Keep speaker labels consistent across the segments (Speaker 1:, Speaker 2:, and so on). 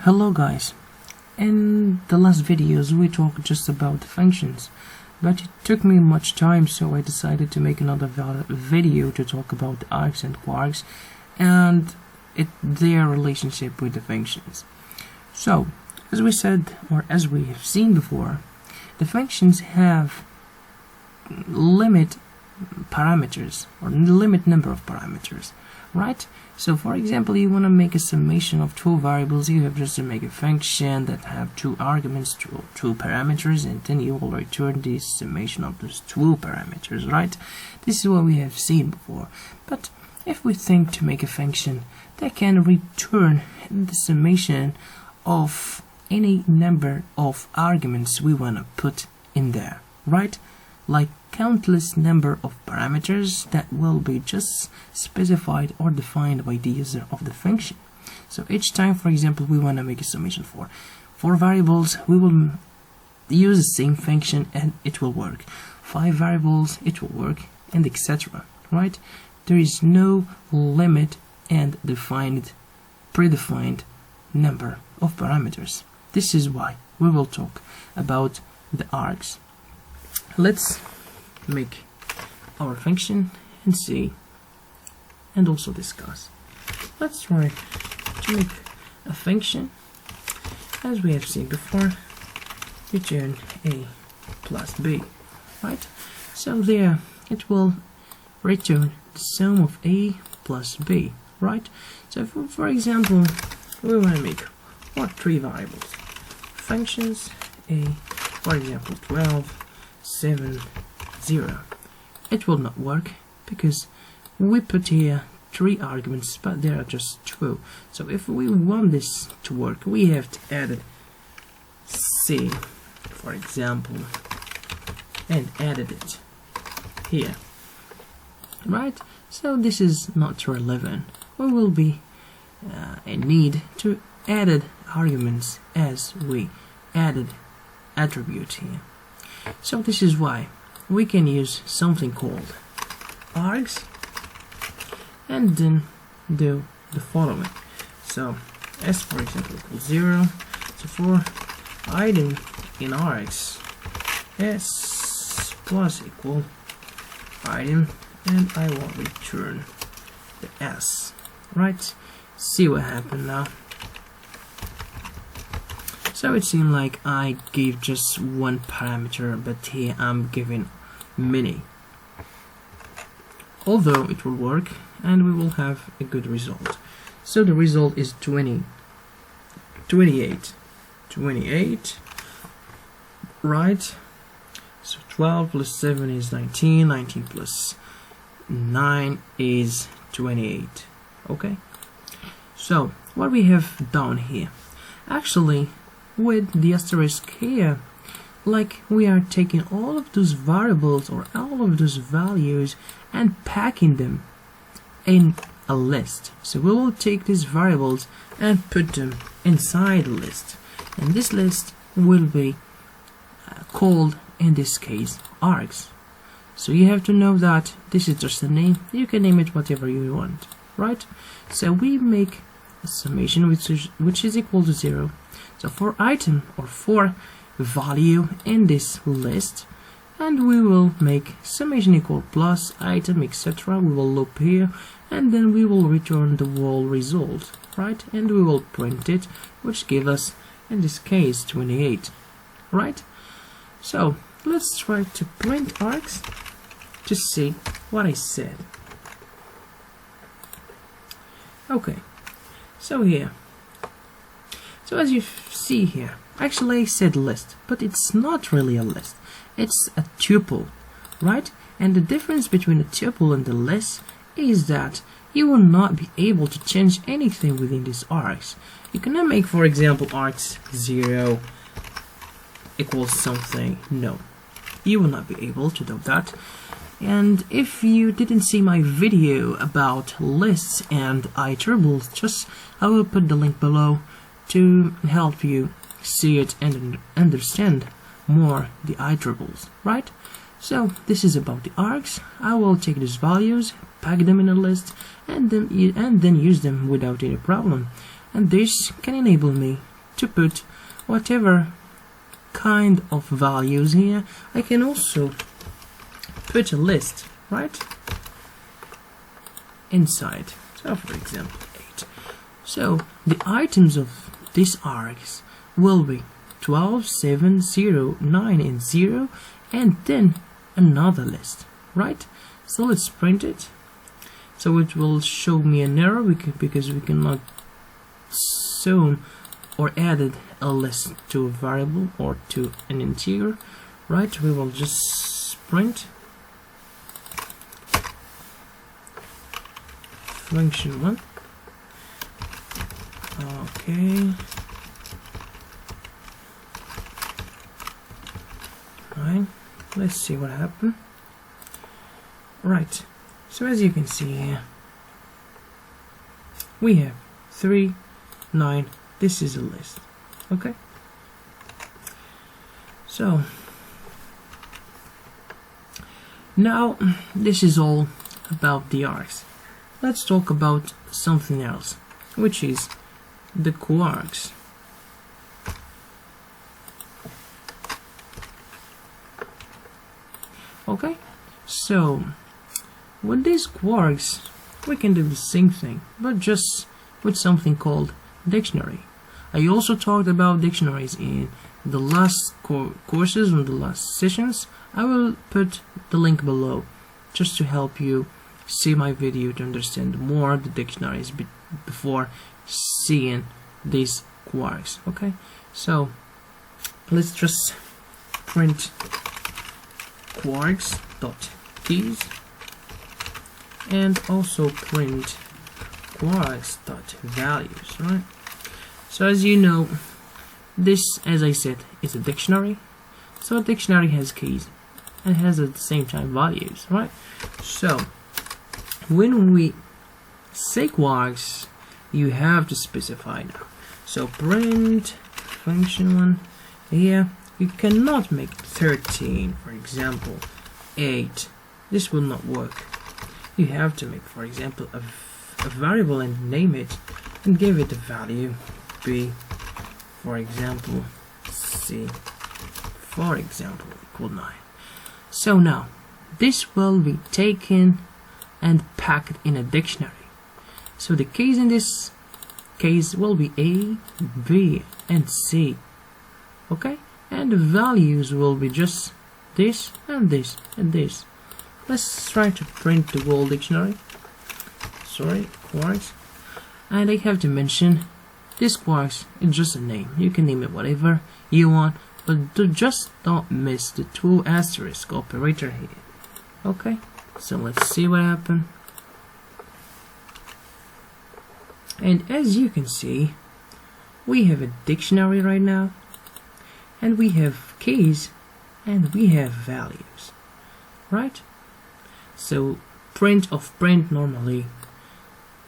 Speaker 1: Hello guys, in the last videos we talked just about the functions, but it took me much time, so I decided to make another video to talk about the args and kwargs and their relationship with the functions. So, as we said, or as we have seen before, the functions have limit parameters or limit number of parameters, right? So for example, you want to make a summation of two variables, you have just to make a function that have two arguments, two parameters, and then you will return the summation of those two parameters, right? This is what we have seen before. But if we think to make a function that can return the summation of any number of arguments we want to put in there, right? Like countless number of parameters that will be just specified or defined by the user of the function. So each time, for example, we want to make a summation for 4 variables, we will use the same function and it will work. 5 variables, it will work, and etc. Right? There is no limit and predefined number of parameters. This is why we will talk about the args. Let's make our function and see and also discuss. Let's try to make a function as we have seen before, return a plus b, right? So there it will return the sum of a plus b, right? So for example, we want to make 3 variables, functions a, for example, 12, 7, 0. It will not work because we put here 3 arguments, but there are just 2. So if we want this to work, we have to add c, for example, and added it here, right? So this is not relevant. We will be in need to added arguments as we added attribute here. So this is why we can use something called args and then do the following. So s, for example, equals 0. So for item in args, s plus equal item, and I will return the s, right? See what happened now. So it seemed like I gave just one parameter, but here I'm giving many. Although it will work and we will have a good result. So the result is 28, right? So 12 plus 7 is 19, 19 plus 9 is 28, okay? So what we have done here, actually with the asterisk here, like we are taking all of those variables or all of those values and packing them in a list. So we will take these variables and put them inside a list, and this list will be called, in this case, args. So you have to know that this is just a name. You can name it whatever you want, right? So we make a summation which is equal to 0. So for item or for value in this list, and we will make summation equal plus item, etc. We will loop here, and then we will return the whole result, right? And we will print it, which gives us, in this case, 28, right? So let's try to print args to see what I said. Okay, so here, so as you see here, actually I said list, but it's not really a list, it's a tuple, right? And the difference between a tuple and the list is that you will not be able to change anything within these args. You cannot make, for example, args 0 equals something. No, you will not be able to do that. And if you didn't see my video about lists and iterbles, just I will put the link below to help you see it and understand more the iterbles, right? So this is about the args. I will take these values, pack them in a list, and then use them without any problem. And this can enable me to put whatever kind of values here. I can also put a list, right, inside. So for example 8. So the items of these args will be 12, 7, 0, 9 and 0, and then another list, right? So let's print it. So it will show me an error because we cannot assume or added a list to a variable or to an integer, right? We will just print function 1. Okay. Right. Let's see what happened. Right. So as you can see here, we have 3, 9. This is a list. Okay. So now this is all about the args. Let's talk about something else, which is the kwargs. Okay, so with these kwargs we can do the same thing, but just with something called dictionary. I also talked about dictionaries in the last courses, in the last sessions. I will put the link below just to help you see my video to understand more the dictionaries before seeing these kwargs. Okay, so let's just print kwargs.keys and also print kwargs.values, right? So as you know, this, as I said, is a dictionary. So a dictionary has keys and has at the same time values, right? So when we say kwargs, you have to specify now. So print function 1 here. You cannot make 13, for example, 8. This will not work. You have to make, for example, a variable and name it and give it a value b, for example c, for example equal 9. So now this will be taken and packed in a dictionary. So the keys in this case will be a, b and c. Okay, and the values will be just this and this and this. Let's try to print the whole dictionary. Sorry, kwargs. And I have to mention this kwargs is just a name. You can name it whatever you want, but just don't miss the 2 asterisk operator here. Okay, so let's see what happened. And as you can see, we have a dictionary right now, and we have keys, and we have values, right? So print of print, normally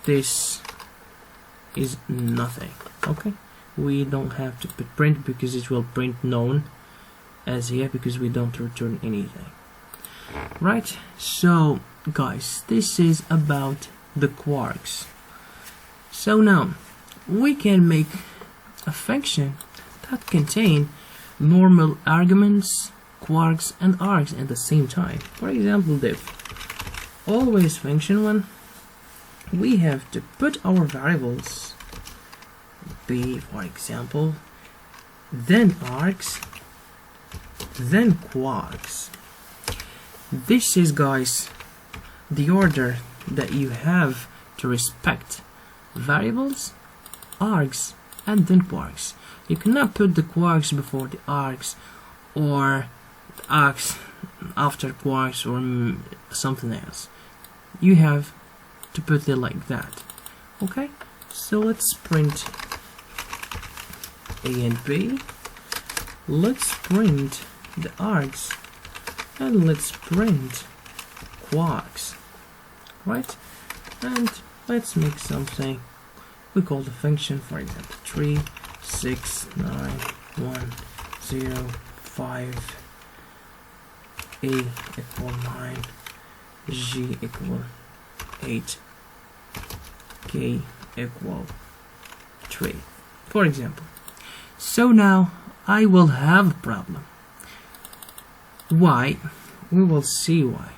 Speaker 1: this is nothing. Okay, we don't have to put print because it will print known as here because we don't return anything, right? So guys, this is about the kwargs. So now we can make a function that contain normal arguments, kwargs and args at the same time. For example, diff always function 1. We have to put our variables b, for example, then args, then kwargs. This is, guys, the order that you have to respect: variables, args, and then kwargs. You cannot put the kwargs before the args, or the args after kwargs, or something else. You have to put it like that. Okay, so let's print a and b. Let's print the args, and let's print kwargs, right? And let's make something. We call the function, for example, 3, 6, 9, 1, 0, 5, a equal 9, g equal 8, k equal 3, for example. So now I will have a problem. Why? We will see why.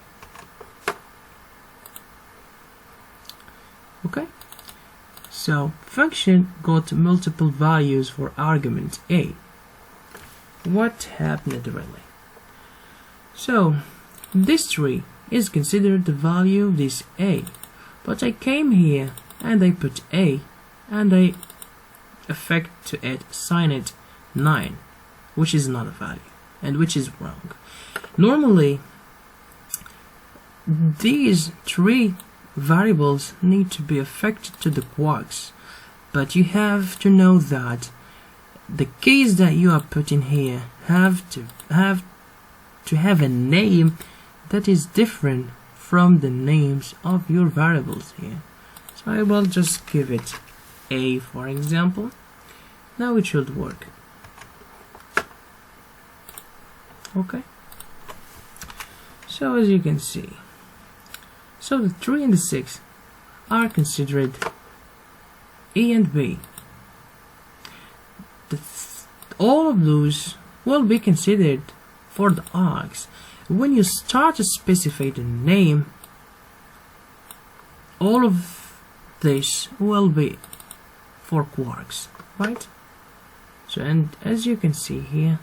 Speaker 1: Okay? So function got multiple values for argument a. What happened really? So this tree is considered the value of this a, but I came here and I put a and I affect to it, assign it 9, which is not a value and which is wrong. Normally these three variables need to be affected to the kwargs, but you have to know that the keys that you are putting here have to have a name that is different from the names of your variables here. So I will just give it a, for example. Now it should work. Okay, so as you can see, so the 3 and the 6 are considered A and B. All of those will be considered for the args. When you start to specify the name, all of this will be for kwargs, right? So, and as you can see here,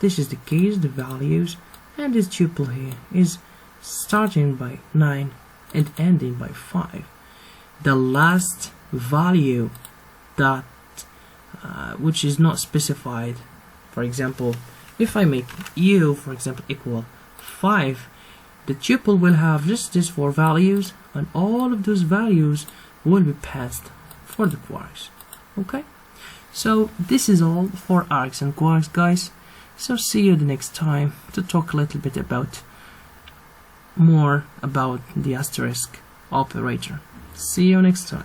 Speaker 1: this is the keys, the values, and this tuple here is starting by 9 and ending by 5. The last value that which is not specified, for example, if I make u, for example, equal 5, the tuple will have just these 4 values, and all of those values will be passed for the kwargs. Okay, so this is all for args and kwargs, guys. So see you the next time to talk a little bit about more about the asterisk operator. See you next time.